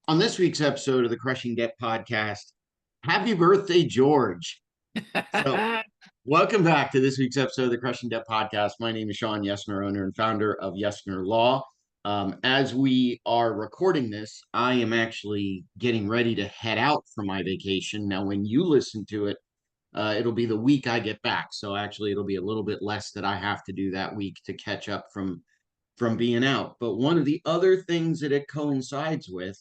On this week's episode of the Crushing Debt Podcast, happy birthday, George. So, welcome back to this week's episode of the Crushing Debt Podcast. My name is Shawn Yesner, owner and founder of Yesner Law. As we are recording this, I am actually getting ready to head out for my vacation. Now, when you listen to it, it'll be the week I get back. So, actually, it'll be a little bit less that I have to do that week to catch up from being out. But one of the other things that it coincides with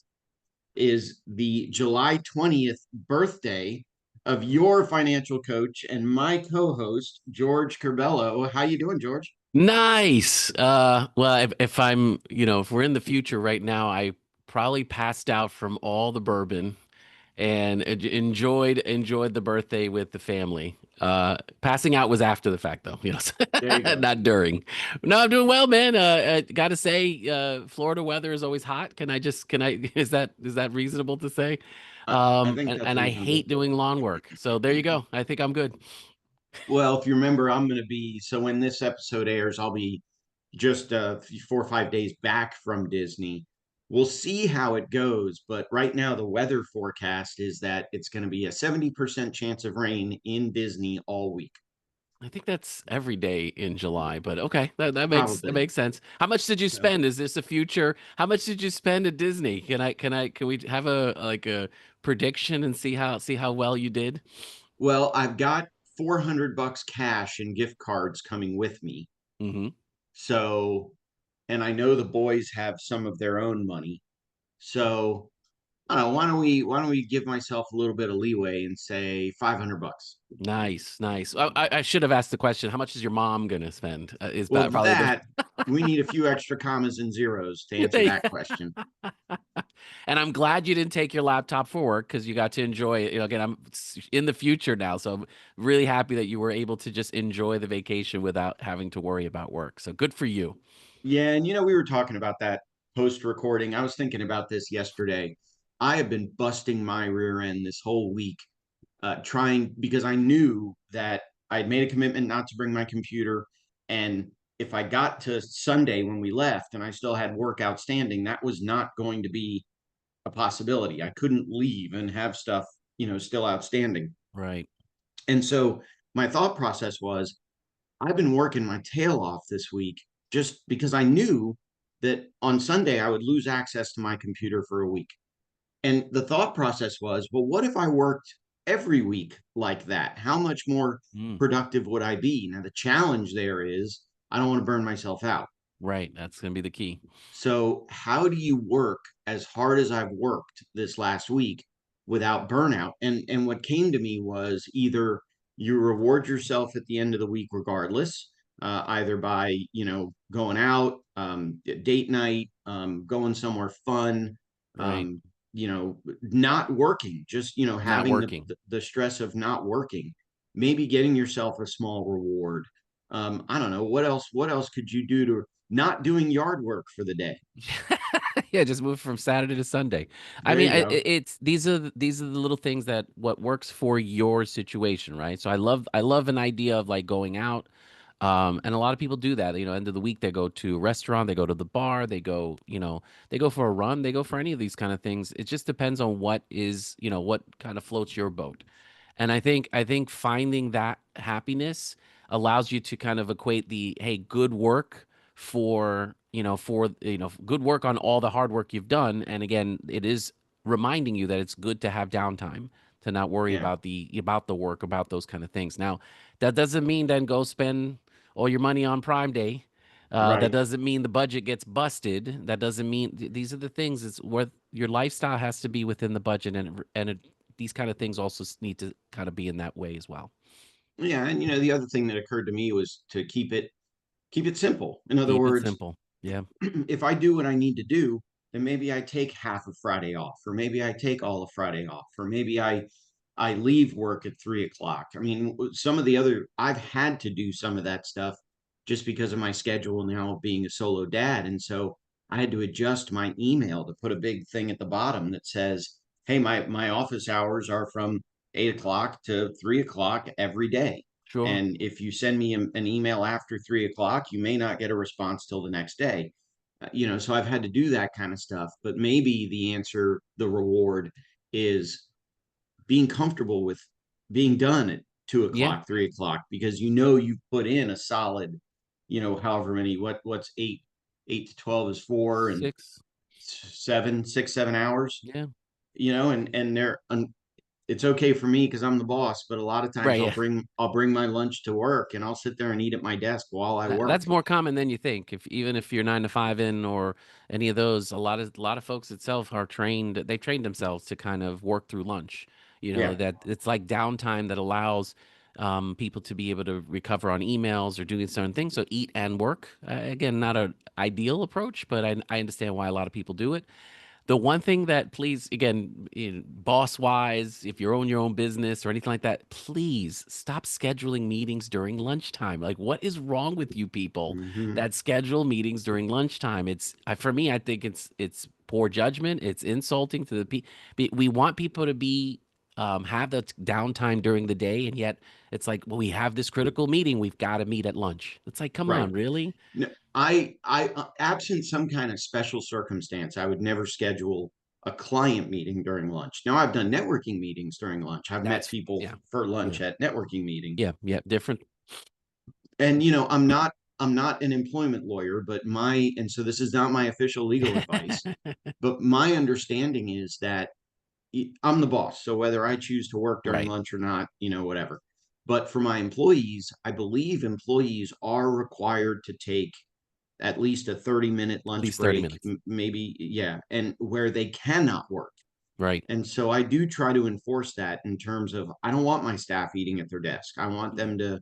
is the July 20th birthday of your financial coach and my co-host George Curbelo. How you doing, George? Nice. Well, if I'm, if we're in the future right now, I probably passed out from all the bourbon and enjoyed the birthday with the family. Passing out was after the fact, though, There you go. not during. No, I'm doing well, man. Got to say, Florida weather is always hot. Is that reasonable to say? I think And that's I reasonable. hate doing lawn work, so there you go. I think I'm good. Well, if you remember, I'm going to be so when this episode airs, I'll be just 4 or 5 days back from Disney. We'll see how it goes, but right now the weather forecast is that it's going to be a 70% chance of rain in Disney all week. I think that's every day in July, but okay, that Probably. makes sense. How much did you So, spend? Is this a future? How much did you spend at Disney? Can we have a prediction and see how well you did? well, I've got $400 cash and gift cards coming with me. Hmm. So, and I know the boys have some of their own money. So, I don't know. Why don't we give myself a little bit of leeway and say $500? Nice, nice. I should have asked the question. How much is your mom gonna spend? Is Well, that probably the that we need a few extra commas and zeros to answer they, that question. and I'm glad you didn't take your laptop for work because you got to enjoy it. Again, I'm in the future now, so I'm really happy that you were able to just enjoy the vacation without having to worry about work. So good for you. Yeah, and we were talking about that post recording. I was thinking about this yesterday. I have been busting my rear end this whole week trying because I knew that I had made a commitment not to bring my computer. And if I got to Sunday when we left and I still had work outstanding, that was not going to be a possibility. I couldn't leave and have stuff, still outstanding. Right. And so my thought process was I've been working my tail off this week just because I knew that on Sunday I would lose access to my computer for a week. And the thought process was, well, what if I worked every week like that? How much more Mm, productive would I be? Now, the challenge there is I don't want to burn myself out. right. That's gonna be the key. So, how do you work as hard as I've worked this last week without burnout? And what came to me was either you reward yourself at the end of the week regardless, either by going out, date night, going somewhere fun, Right. um, not working, just Not having the, working. the stress of not working, maybe getting yourself a small reward. I don't know what else. What else could you do to not doing yard work for the day? Yeah, just move from Saturday to Sunday. I There mean, you go. it's these are the little things that what works for your situation, right? So I love an idea of like going out, and a lot of people do that. End of the week they go to a restaurant, they go to the bar, they go for a run, they go for any of these kind of things. It just depends on what kind of floats your boat. And I think finding that happiness allows you to kind of equate the hey, good work for good work on all the hard work you've done. And again, it is reminding you that it's good to have downtime, to not worry Yeah, about the work, about those kind of things. Now, that doesn't mean then go spend all your money on Prime Day. That right. doesn't mean the budget gets busted. That doesn't mean these are the things. It's where your lifestyle has to be within the budget, these kind of things also need to kind of be in that way as well. Yeah, and the other thing that occurred to me was to keep it simple. In other Keep it words, simple. Yeah, if I do what I need to do, then maybe I take half of Friday off, or maybe I take all of Friday off, or maybe I leave work at 3 o'clock. I mean, some of the other I've had to do some of that stuff just because of my schedule now being a solo dad, and so I had to adjust my email to put a big thing at the bottom that says, "Hey, my office hours are from 8 o'clock to 3 o'clock every day." sure. And if you send me an email after 3 o'clock, you may not get a response till the next day. So I've had to do that kind of stuff. But maybe the reward is being comfortable with being done at two Yeah, o'clock, 3 o'clock, because you've put in a solid, however many, what's 8 to 12 is 4, and 6. 7 6 7 hours, Yeah. and it's okay for me because I'm the boss, but a lot of times Right, I'll yeah. bring my lunch to work and I'll sit there and eat at my desk while I work. That's more common than you think. If even if you're 9 to 5 in or any of those, a lot of folks itself are trained. They trained themselves to kind of work through lunch. You know Yeah, that it's like downtime that allows people to be able to recover on emails or doing certain things. So eat and work. Again, not an ideal approach, but I understand why a lot of people do it. The one thing that please, again, boss wise, if you own your own business or anything like that, please stop scheduling meetings during lunchtime. Like, what is wrong with you people hmm that schedule meetings during lunchtime? For me, I think it's poor judgment. It's insulting to the people. We want people to be have the downtime during the day, and yet it's like, well, we have this critical meeting. We've got to meet at lunch. It's like, come right. on, really? No, absent some kind of special circumstance, I would never schedule a client meeting during lunch. Now, I've done networking meetings during lunch. I've met That's people yeah, for yeah, lunch at networking meetings, yeah, different. and I'm not an employment lawyer, but and so this is not my official legal advice, but my understanding is that I'm the boss. So whether I choose to work during Right. lunch or not, whatever. But for my employees, I believe employees are required to take at least a 30-minute At lunch least 30 break, minutes. maybe, yeah, and where they cannot work. Right. And so I do try to enforce that in terms of I don't want my staff eating at their desk. I want them to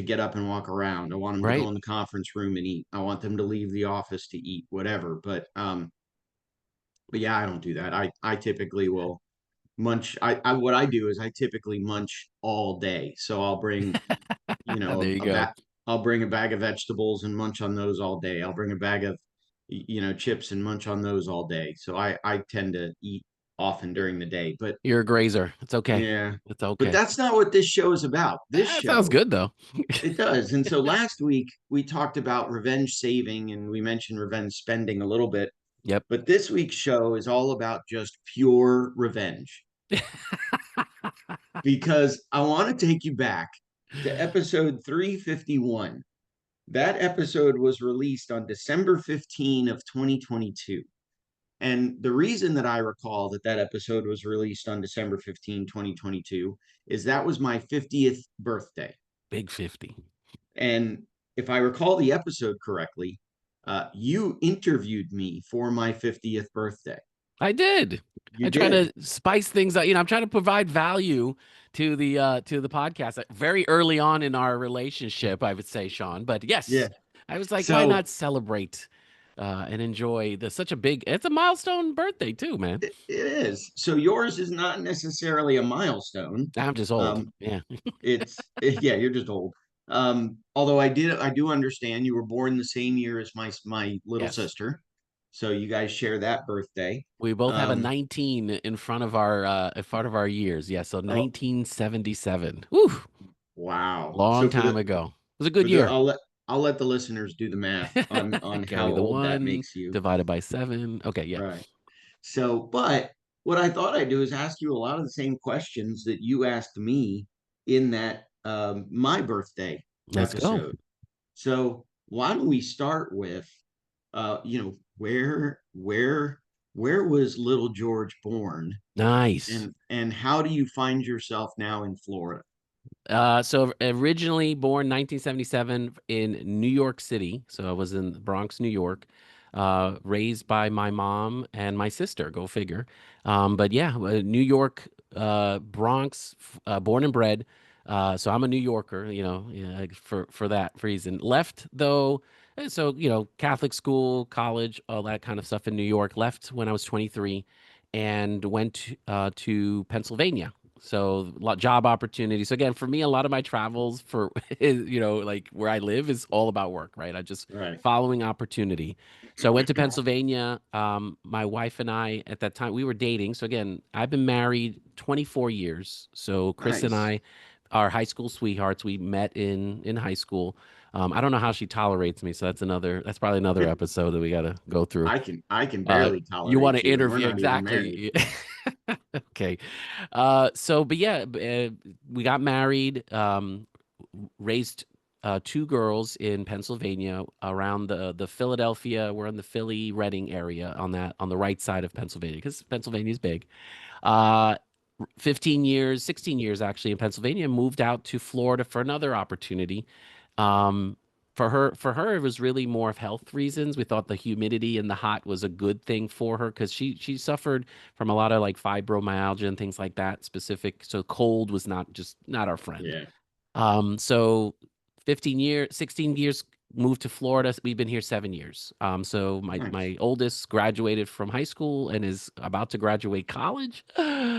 get up and walk around. I want them to go Right. in the conference room and eat. I want them to leave the office to eat, whatever. But yeah, I don't do that. I typically will munch. I what I do is I typically munch all day. So I'll bring, There you a go. bat. I'll bring a bag of vegetables and munch on those all day. I'll bring a bag of, chips and munch on those all day. So I tend to eat often during the day. But You're a grazer. It's okay. yeah, It's but okay. that's not what this show is about. This That sounds show, good though. it does. And so last week we talked about revenge saving and we mentioned revenge spending a little bit. Yep. But this week's show is all about just pure revenge, because I want to take you back to episode 351. That episode was released on December 15 of 2022. And the reason that I recall that episode was released on December 15, 2022, is that was my 50th birthday. Big 50. And if I recall the episode correctly, you interviewed me for my 50th birthday. I did. You I try did. to spice things up. I'm trying to provide value to the podcast very early on in our relationship, I would say, Shawn. But Yeah. yes, I was like, why So not celebrate and enjoy such a big it's a milestone birthday too, man. it is. So yours is not necessarily a milestone. I'm just old. Um, Yeah. yeah, you're just old. Although I do understand you were born the same year as my little Yes. sister, so you guys share that birthday. We both have a Um, 19 in front of our years. Yeah, so oh 1977. Whew, wow! long So time ago. It was a for good the year. I'll let the listeners do the math on Carry how the old that one makes you. divided by seven. Okay, yeah. Right. So, but what I thought I'd do is ask you a lot of the same questions that you asked me in that my birthday Let's go. episode. So why don't we start with, where was little George born, Nice. and how do you find yourself now in Florida? So originally born 1977 in New York City. So I was in the Bronx, New York, raised by my mom and my sister. Go figure. But yeah, New York, Bronx, born and bred. So I'm a New Yorker, yeah, for that reason. Left though, so Catholic school, college, all that kind of stuff in New York. Left when I was 23, and went to Pennsylvania. So job opportunities. So again, for me, a lot of my travels for like where I live is all about work, right? I just Right. following opportunity. So I went to Pennsylvania. My wife and I at that time we were dating. So again, I've been married 24 years. So Chris and Nice. I our high school sweethearts. We met in high school. I don't know how she tolerates me, so that's probably another episode that we got to go through. I can Uh, barely you want tolerate to you, and we're interview not even married. exactly. Okay. But yeah, we got married, raised two girls in Pennsylvania around the Philadelphia. We're in the Philly Reading area on the right side of Pennsylvania because Pennsylvania's big. Uh, 15 years, 16 years actually in Pennsylvania, moved out to Florida for another opportunity. Um, for her, it was really more of health reasons. We thought the humidity and the hot was a good thing for her because she suffered from a lot of like fibromyalgia and things like that specific. So cold was not our friend. Yeah, So 15 years, 16 years moved to Florida. We've been here 7 years. So my nice. my oldest graduated from high school and is about to graduate college.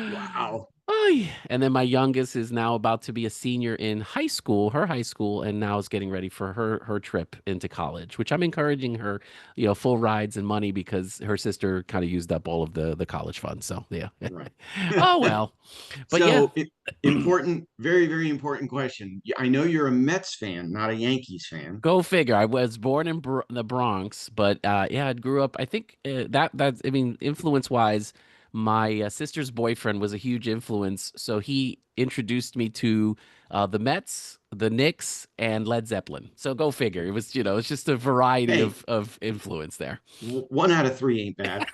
Wow. Ay. And then my youngest is now about to be a senior in high school, her high school, and now is getting ready for her trip into college, which I'm encouraging her, full rides and money because her sister kind of used up all of the college funds. So yeah. Right. Oh well. But yeah. So important, very, very important question. I know you're a Mets fan, not a Yankees fan. Go figure. I was born in the Bronx, but yeah, I grew up. I think that's. I mean, influence wise, my sister's boyfriend was a huge influence. So he introduced me to the Mets, the Knicks, and Led Zeppelin. So go figure. It was it's just a variety Hey, of influence there. 1 out of 3 ain't bad.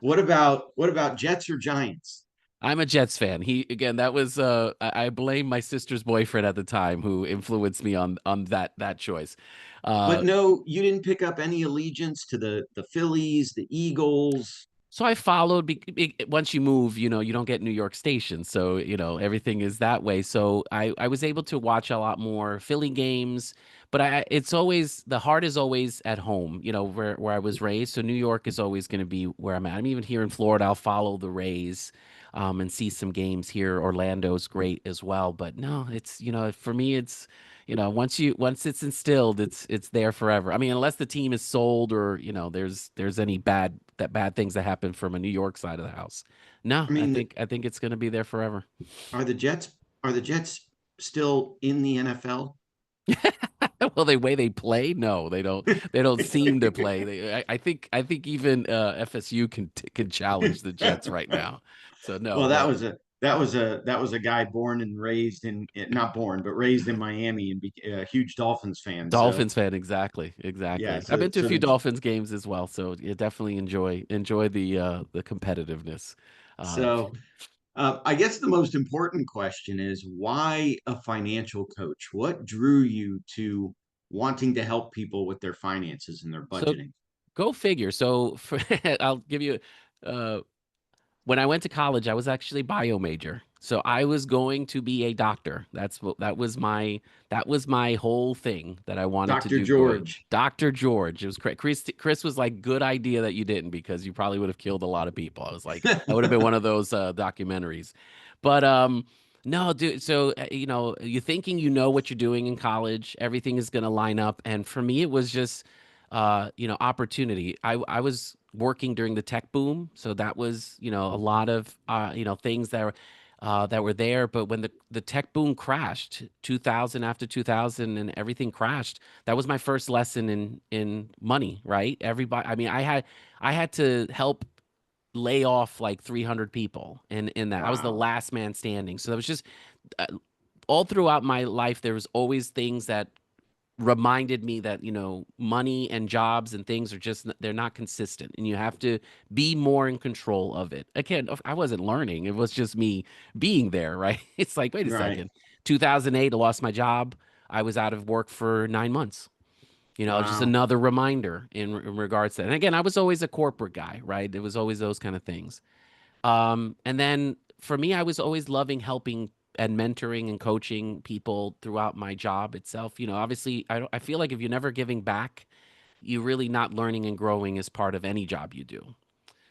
What about Jets or Giants? I'm a Jets fan. He again, that was I blame my sister's boyfriend at the time who influenced me on that choice. But Uh, no, you didn't pick up any allegiance to the Phillies, the Eagles. So I followed. Once you move, you don't get New York Station, so everything is that way. So I was able to watch a lot more Philly games, but it's always the heart is always at home, where I was raised. So New York is always going to be where I'm at. I'm even here in Florida. I'll follow the Rays, and see some games here. Orlando's great as well, but no, it's for me it's once it's instilled, it's there forever. I mean, unless the team is sold or there's any bad things that happen from a New York side of the house. No, I I mean, think I think it's going to be there forever. are the Jets are the Jets still in the NFL? Well, the way they play, no, they don't. They don't seem to play. I think even FSU can challenge the Jets right now. So no, Well, that but was a guy born and raised in not born, but raised in Miami and a huge Dolphins fan. So Dolphins fan, exactly, yeah, exactly. I've so been to a so few the Dolphins games as well, so you definitely enjoy the competitiveness. Uh, so I guess the most important question is why a financial coach? What drew you to wanting to help people with their finances and their so budgeting? go figure. I'll give you. Uh, when I went to college, I was actually bio major. So I was going to be a doctor. That was my whole thing that I wanted to Dr. do. Going George. Dr. George. It was Chris was like, good idea that you didn't because you probably would have killed a lot of people. I was like, that would have been one of those documentaries. But no, dude. So you're thinking what you're doing in college, everything is gonna line up. And for me, it was just opportunity. I was working during the tech boom, so that was a lot of things that were there. But when the tech boom crashed, 2000 after 2000 and everything crashed, that was my first lesson in money. Right? Everybody. I mean, I had to help lay off like 300 people in that. I was the Wow. last man standing. So that was just uh, all throughout my life. There was always things that reminded me that money and jobs and things are just they're not consistent and you have to be more in control of it. Again, I wasn't learning, it was just me being there, right? It's like, wait a Right. second. 2008, I lost my job. I was out of work for 9 months. Just Wow. another reminder in regards to that. And again, I was always a corporate guy, right? It was always those kind of things. And then for me, I was always loving helping and mentoring and coaching people throughout my job itself. Obviously, I feel like if you're never giving back, you're really not learning and growing as part of any job you do.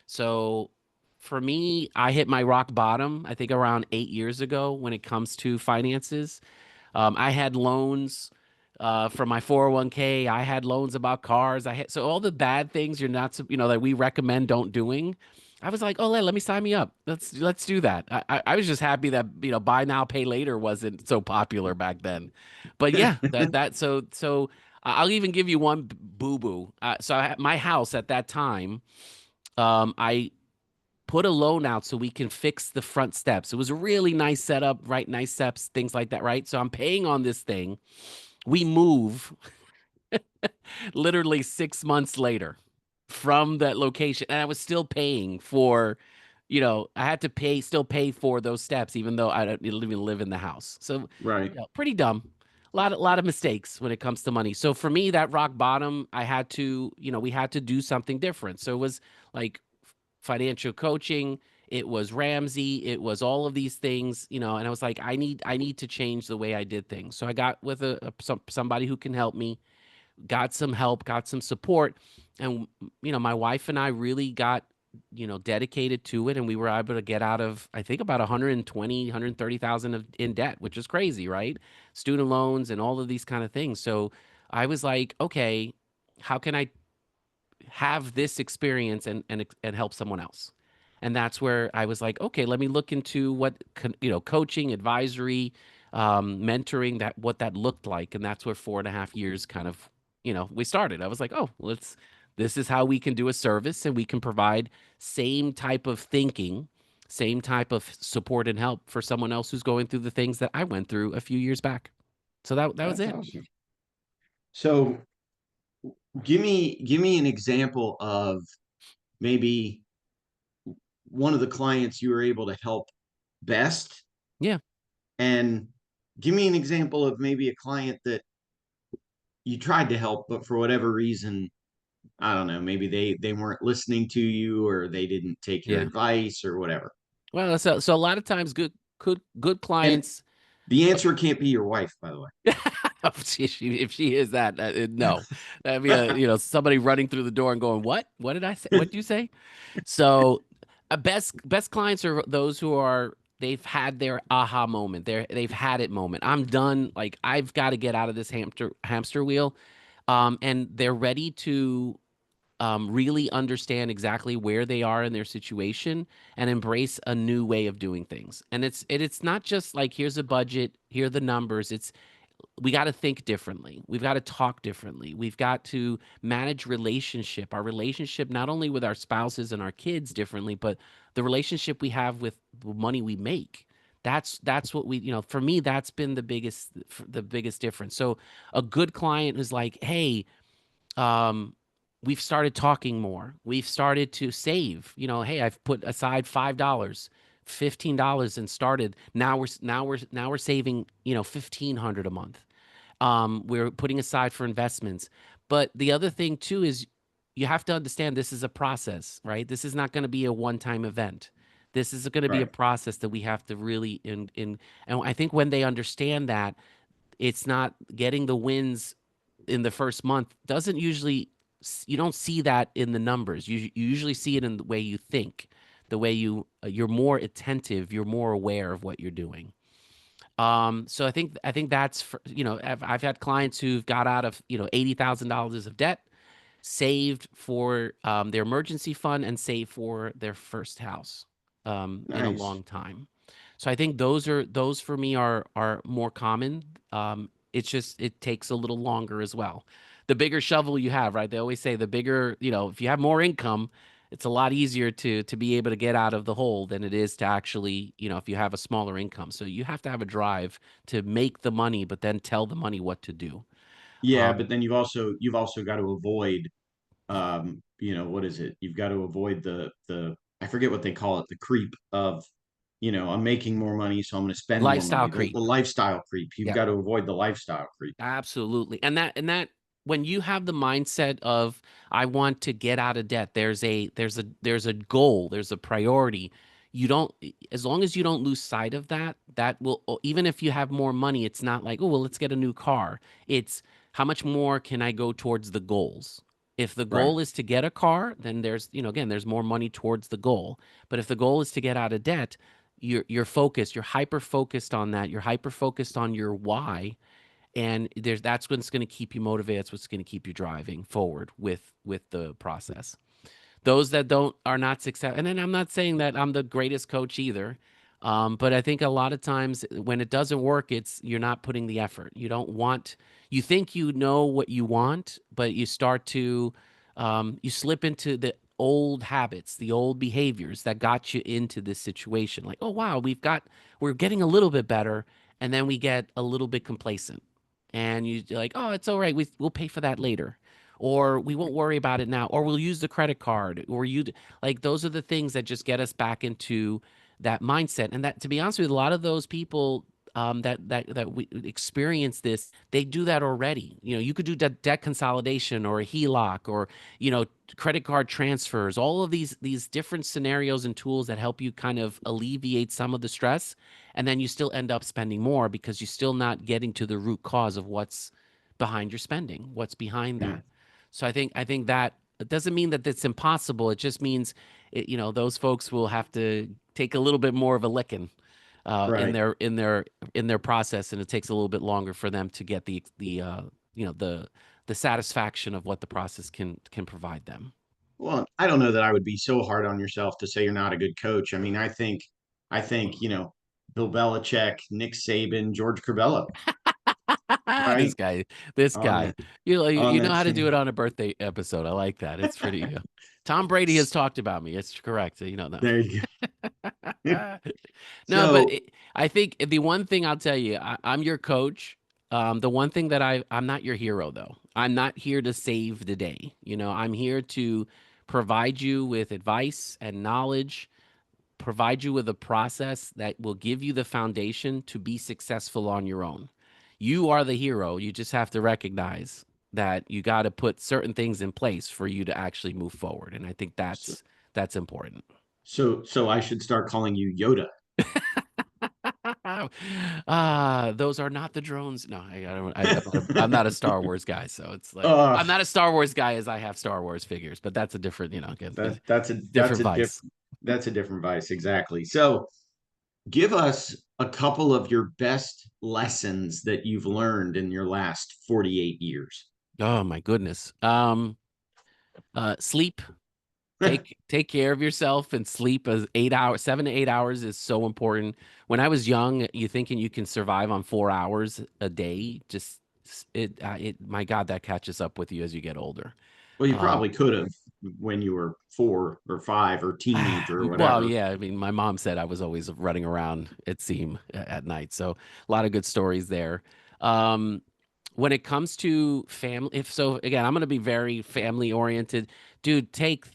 So for me, I hit my rock bottom, I think around 8 years ago when it comes to finances. I had loans from my 401k. I had loans about cars. So all the bad things you're not, that we recommend don't doing. I was like, oh, let me sign me up. Let's do that. I was just happy that buy now pay later wasn't so popular back then. But yeah, I'll even give you one boo boo. My house at that time, I put a loan out so we can fix the front steps. It was a really nice setup, right? Nice steps, things like that, right? So I'm paying on this thing. We move literally 6 months later from that location, and I was still paying for, I had to still pay for those steps, even though I don't even live in the house. So, Right. pretty dumb. A lot of mistakes when it comes to money. So for me, that rock bottom, I had to, we had to do something different. So it was like financial coaching. It was Ramsey. It was all of these things, and I was like, I need to change the way I did things. So I got with somebody who can help me, got some help, got some support. And, my wife and I really got, dedicated to it. And we were able to get out of, I think, about 120, 130,000 in debt, which is crazy, right? Student loans and all of these kind of things. So I was like, okay, how can I have this experience and help someone else? And that's where I was like, okay, let me look into coaching, advisory, mentoring, that what that looked like. And that's where 4.5 years kind of, we started. I was like, oh, this is how we can do a service, and we can provide same type of thinking, same type of support and help for someone else who's going through the things that I went through a few years back. So that was That's it. awesome. So give me an example of maybe one of the clients you were able to help best, Yeah. and give me an example of maybe a client that you tried to help, but for whatever reason, I don't know, maybe they weren't listening to you, or they didn't take your Yeah. advice or whatever. Well, so a lot of times good And clients. the answer can't be your wife, by the If she is that, way. no, that'd be somebody running through the door and going, what did I say? What did you say? So, best clients are those who are, they've had their aha moment. They've had it moment. I'm done. Like, I've got to get out of this hamster wheel. And they're ready to really understand exactly where they are in their situation and embrace a new way of doing things. And it's not just like, here's a budget, here are the numbers. It's We got to think differently. We've got to talk differently. We've got to manage our relationship, not only with our spouses and our kids differently, but the relationship we have with the money we make. That's what for me, that's been the biggest difference. So a good client is like, hey, um, we've started talking more. We've started to save. Hey, I've put aside $5, $15, and started. Now we're saving, 1,500 a month. We're putting aside for investments. But the other thing too is, you have to understand, this is a process, right? This is not going to be a one-time event. This is going to be a Right. process that we have to really and I think when they understand that, it's not getting the wins in the first month doesn't usually, you don't see that in the numbers. You usually see it in the way you think, the way you're more attentive, you're more aware of what you're doing. So I think that's I've had clients who've got out of $80,000 of debt, saved for their emergency fund, and saved for their first house in a Nice. long time. So I think those for me are more common. It's just, it takes a little longer as well. The bigger shovel you have, right? They always say the bigger, if you have more income, it's a lot easier to be able to get out of the hole than it is to actually, if you have a smaller income. So you have to have a drive to make the money, but then tell the money what to do. Yeah, Um, but then you've also got to avoid, what is it? You've got to avoid the I forget what they call it, the creep of, I'm making more money, so I'm going to spend more Lifestyle money. The creep. lifestyle creep. You've Yeah. got to avoid the lifestyle creep. Absolutely. And that when you have the mindset of, I want to get out of debt, there's a goal, there's a priority. You don't As long as you don't lose sight of that, that will, even if you have more money, it's not like, oh, well, let's get a new car. It's, how much more can I go towards the goals? If the Right. goal is to get a car, then there's, again, there's more money towards the goal. But if the goal is to get out of debt, you're focused, you're hyper focused on that. You're hyper focused on your why, and that's what's going to keep you motivated. That's what's going to keep you driving forward with the process. those that don't are not success. And then I'm not saying that I'm the greatest coach either. But I think a lot of times when it doesn't work, it's you're not putting the effort. You don't want, you think you know what you want, but you start to, you slip into the old habits, the old behaviors that got you into this situation. Like, oh, wow, we're getting a little bit better. And then we get a little bit complacent. And you're like, oh, it's all right. We'll pay for that later. Or we won't worry about it now. Or we'll use the credit card. Or like, those are the things that just get us back into that mindset. And that, to be honest with you, a lot of those people that we experience this, they do that already. You know, you could do debt consolidation or a HELOC or, you know, credit card transfers, all of these different scenarios and tools that help you kind of alleviate some of the stress. And then you still end up spending more because you're still not getting to the root cause of what's behind your spending, what's behind Yeah. that. So I think that it doesn't mean that it's impossible. It just means you know, those folks will have to take a little bit more of a licking in Right. their process, and it takes a little bit longer for them to get the you know the satisfaction of what the process can provide them. Well, I don't know that I would be so hard on yourself to say you're not a good coach. I mean, I think, Bill Belichick, Nick Saban, George Corbello, this right? guy, this On guy, that on you know that how to do it same. on a birthday episode. I like that. It's pretty. Tom Brady has talked about me. It's correct. You know, no. There you go. No, but So, I think the one thing I'll tell you, I'm your coach. The one thing that I'm not your hero though. I'm not here to save the day. You know, I'm here to provide you with advice and knowledge, provide you with a process that will give you the foundation to be successful on your own. You are the hero. You just have to recognize that you got to put certain things in place for you to actually move forward. And I think so, that's important. so I should start calling you Yoda. Those are not the drones. No, I'm not a Star Wars guy, so it's like uh, I'm not a Star Wars guy as I have Star Wars figures, but that's a different, you know, again, that's different a vice. that's a different vice, exactly. So, give us a couple of your best lessons that you've learned in your last 48 years. Oh my goodness. Sleep. Take care of yourself and sleep as 8 hours, 7 to 8 hours is so important. When I was young, you thinking you can survive on 4 hours a day, just my God, that catches up with you as you get older. Well, you Um, probably could have when you were 4 or 5 or teenager or well, whatever. yeah, I mean, my mom said I was always running around at seam at night, so a lot of good stories there. Um, when it comes to family, if so, again, I'm going to be very family oriented. Dude, take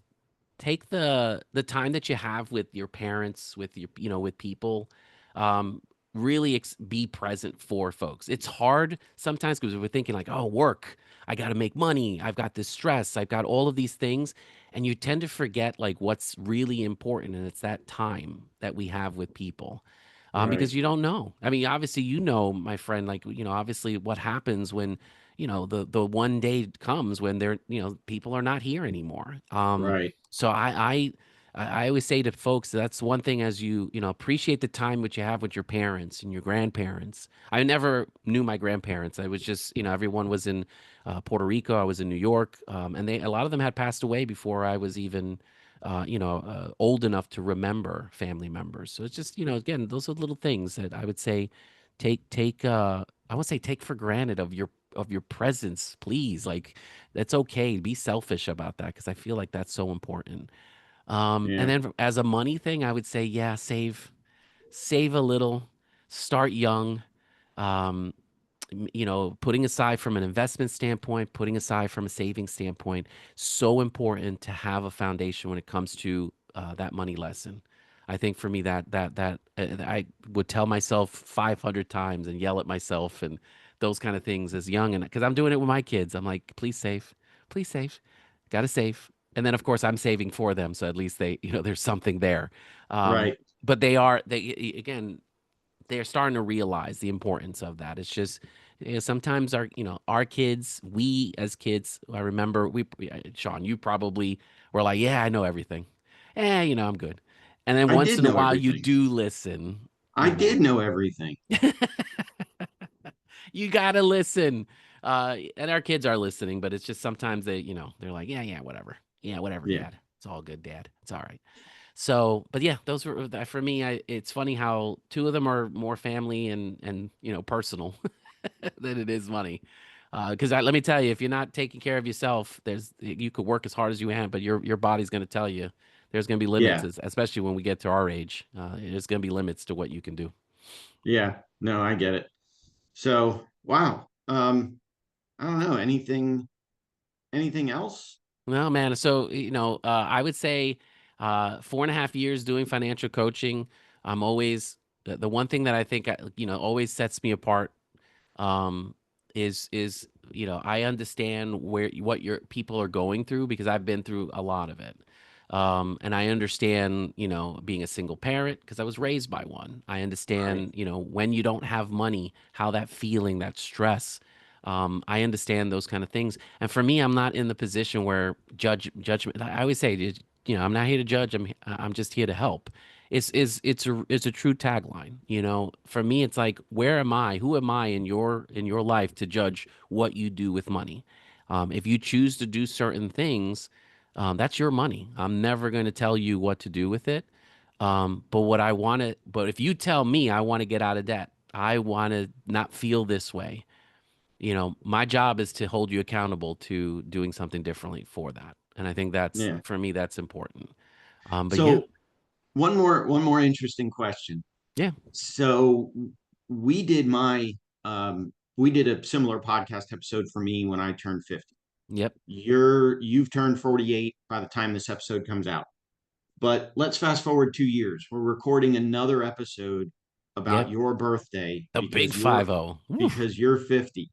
the time that you have with your parents, with your, you know, with people, um really be present for folks. It's hard sometimes because we're thinking like, oh, work, I got to make money, I've got this stress, I've got all of these things, and you tend to forget like what's really important, and it's that time that we have with people. Right, Because you don't know. I mean, obviously, you know, my friend, like, you know, obviously what happens when, you know, the one day comes when they're, you know, people are not here anymore. right, So I always say to folks, that's one thing, as you know, appreciate the time which you have with your parents and your grandparents. I never knew my grandparents. I was just, you know, everyone was in Puerto Rico. I was in New York, and a lot of them had passed away before I was even, old enough to remember family members. So it's just, you know, again, those are little things that I would say, take. I would say take for granted of your presence, please. Like, that's okay. Be selfish about that because I feel like that's so important. And yeah, then as a money thing, I would say, yeah, save a little, start young. Um, you know, putting aside from an investment standpoint, putting aside from a saving standpoint, so important to have a foundation when it comes to that money lesson. I think for me that I would tell myself 500 times and yell at myself and those kind of things as young, and because I'm doing it with my kids, I'm like, please save, gotta save, and then of course I'm saving for them, so at least they, you know, there's something there. right. But again, they're starting to realize the importance of that. It's just, you know, sometimes our kids, we as kids, I remember Sean, you probably were like, yeah, I know everything. You know, I'm good. And then I once did in a know while you everything. do listen, I you know. did know everything. You gotta listen. And our kids are listening, but it's just sometimes they, you know, they're like, yeah, whatever. Yeah, whatever, Yeah. dad. It's all good, Dad. It's all right. So, but yeah, those were for me. It's funny how two of them are more family and personal than it is money. Because let me tell you, if you're not taking care of yourself, you could work as hard as you want, but your body's going to tell you there's going to be limits, Yeah. especially when we get to our age. There's going to be limits to what you can do. Yeah. No, I get it. So, wow. I don't know. Anything else? Well, man, so I would say 4.5 years doing financial coaching. I'm always the one thing that I think always sets me apart um is I understand what your people are going through because I've been through a lot of it. And I understand, being a single parent because I was raised by one. I Right. understand, when you don't have money, how that feeling, that stress. I understand those kind of things. And for me, I'm not in the position where judgment. I always say, I'm not here to judge. I'm just here to help. It's a true tagline. For me, it's like, where am I? Who am I in your life to judge what you do with money? If you choose to do certain things, that's your money. I'm never going to tell you what to do with it. But if you tell me I want to get out of debt, I want to not feel this way. My job is to hold you accountable to doing something differently for that. And I think Yeah. for me, that's important. But yeah, So one more interesting question. yeah, So we did my we did a similar podcast episode for me when I turned 50. yep, You've turned 48 by the time this episode comes out. But let's fast forward 2 years. We're recording another episode about yep. your birthday The big 50. because you're 50.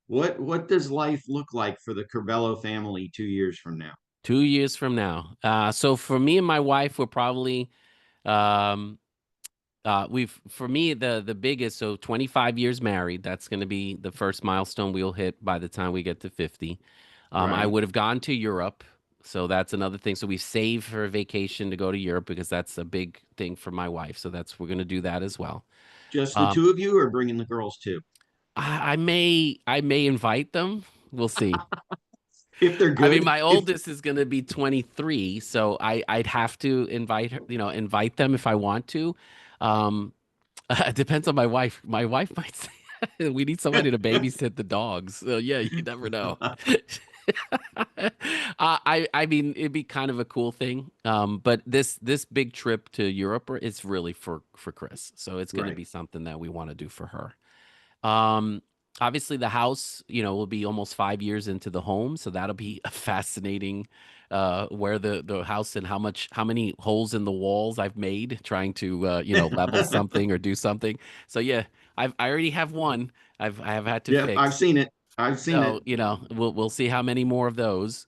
What does life look like for the Curbelo family 2 years from now? 2 years from now. So for me and my wife, we're probably um we've for me the biggest, so 25 years married. That's going to be the first milestone we'll hit by the time we get to 50. I Right. would have gone to Europe, so that's another thing. So we save for a vacation to go to Europe because that's a big thing for my wife. So we're going to do that as well. Just the Um, two of you or bringing the girls too? I may invite them. We'll see. If they're I mean, good, my if oldest is going to be 23, so I'd have to invite them if I want to. Um, it depends on my wife. My wife might say we need somebody to babysit the dogs. So yeah, you never know. I mean, it'd be kind of a cool thing. But this big trip to Europe is really for Chris, so it's going to right. be something that we want to do for her. Um, Obviously the house, will be almost 5 years into the home, so that'll be a fascinating where the house and how many holes in the walls I've made trying to level something or do something. So yeah, I already have one I have had to Yeah, I've fix. seen it. I've seen it. So, we'll see how many more of those.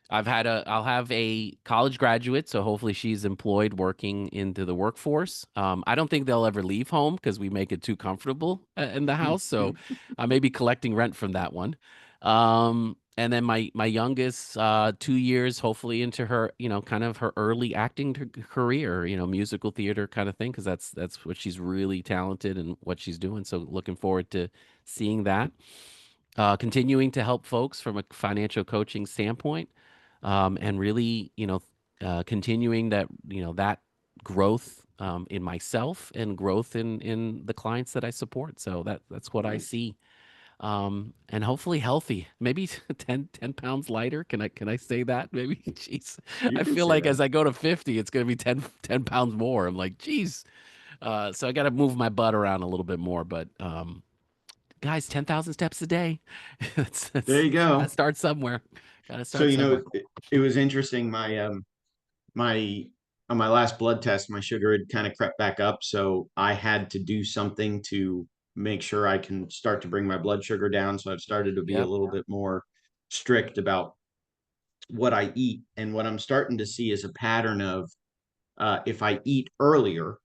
I'll have a college graduate, so hopefully she's employed working into the workforce. I don't think they'll ever leave home because we make it too comfortable in the house. So I may be collecting rent from that one. And then my youngest, 2 years, hopefully into her, kind of her early acting career, musical theater kind of thing, because that's what she's really talented and what she's doing. So looking forward to seeing that. Continuing to help folks from a financial coaching standpoint, and really, continuing that growth in myself and growth in the clients that I support. So that's what I Right. see. And hopefully healthy, maybe 10 pounds lighter. Can I say that? Maybe, jeez, You I can feel say like that. as I go to 50, it's going to be 10 pounds more. I'm like, geez. So I got to move my butt around a little bit more, but, guys, 10,000 steps a day. There you Gotta go. start somewhere. Gotta So start somewhere. it was interesting. My on my last blood test, my sugar had kind of crept back up, so I had to do something to make sure I can start to bring my blood sugar down. So I've started to be a Yep. little bit more strict about what I eat, and what I'm starting to see is a pattern of if I eat earlier,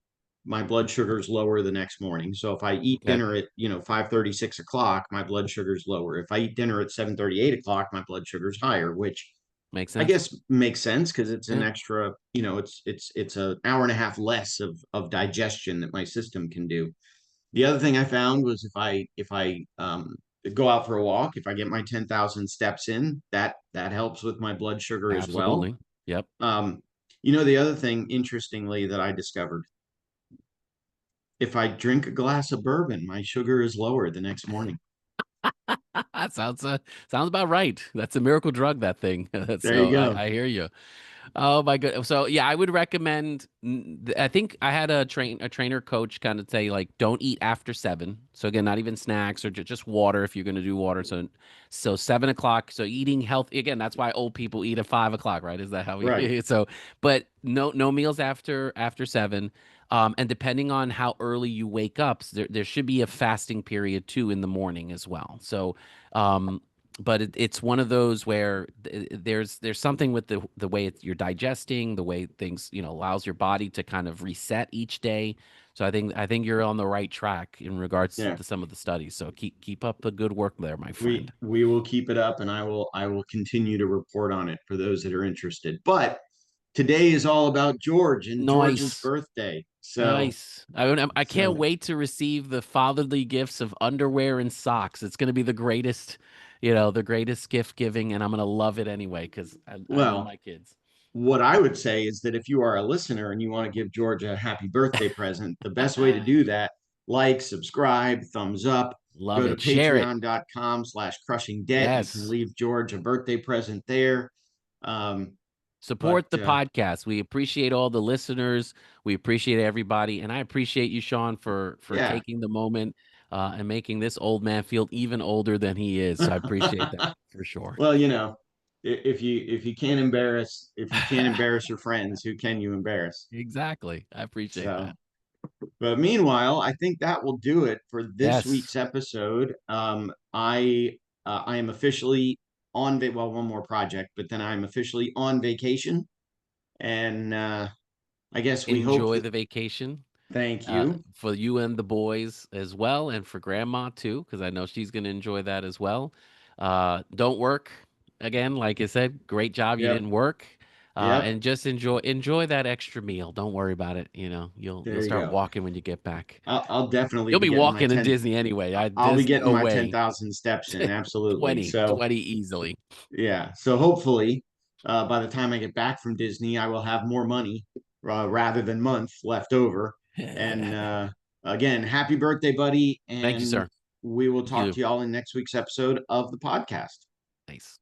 my blood sugar is lower the next morning. So if I eat Okay. dinner at 5:30, 6 o'clock, my blood sugar is lower. If I eat dinner at 7:30, 8 o'clock, my blood sugar is higher, which Makes I sense. guess makes sense because it's an Yeah. extra, it's an hour and a half less of digestion that my system can do. The other thing I found was if I go out for a walk, if I get my 10,000 steps in, that helps with my blood sugar as well. Absolutely. Yep. Um, the other thing, interestingly, that I discovered, if I drink a glass of bourbon, my sugar is lower the next morning. Sounds about right. That's a miracle drug, that thing. There you So go. I hear you. Oh my good. So yeah, I would recommend. I think I had a trainer coach kind of say like, don't eat after 7. So again, not even snacks or just water if you're going to do water. So 7 o'clock. So eating healthy again. That's why old people eat at 5 o'clock, right? Is that how Right. we? So, but no meals after 7. And depending on how early you wake up, there should be a fasting period too in the morning as well. So, um, but it's one of those where there's something with the way you're digesting, the way things allows your body to kind of reset each day. So I think you're on the right track in regards Yeah. to some of the studies. So keep up the good work there, my We friend. we will keep it up, and I will continue to report on it for those that are interested. But today is all about George and George's Nice. birthday. So Nice. I can't so wait to receive the fatherly gifts of underwear and socks. It's going to be the greatest gift giving, and I'm going to love it anyway because I know well, my kids. what I would say is that if you are a listener and you want to give George a happy birthday present, the best way to do that, like, subscribe, thumbs up, Love go to it. Share it. patreon.com/crushing debt. You can Yes. leave George a birthday present there. But Support the podcast. We appreciate all the listeners. We appreciate everybody, and I appreciate you, Shawn, for yeah. taking the moment and making this old man feel even older than he is. So I appreciate that for sure. Well, if you can't embarrass your friends, who can you embarrass? Exactly. I appreciate So, that. but meanwhile, I think that will do it for this Yes. week's episode. I am officially well, one more project, but then I'm officially on vacation, and I guess we hope Enjoy that. the vacation Thank you. for you and the boys as well, and for grandma too, because I know she's going to enjoy that as well. Don't work again, like I said. Great job, you Yep. didn't work, Yep. and just enjoy that extra meal. Don't worry about it. You'll There you start go. walking when you get back. I'll definitely You'll be be getting my walking in 10. Disney anyway. I'll be There's getting no my way. 10,000 steps in. Absolutely. 20, So 20 easily. yeah. So hopefully, by the time I get back from Disney, I will have more money rather than month left over. And again, happy birthday, buddy. Thank you, And sir. we will Thank talk you. to y'all in next week's episode of the podcast. Nice.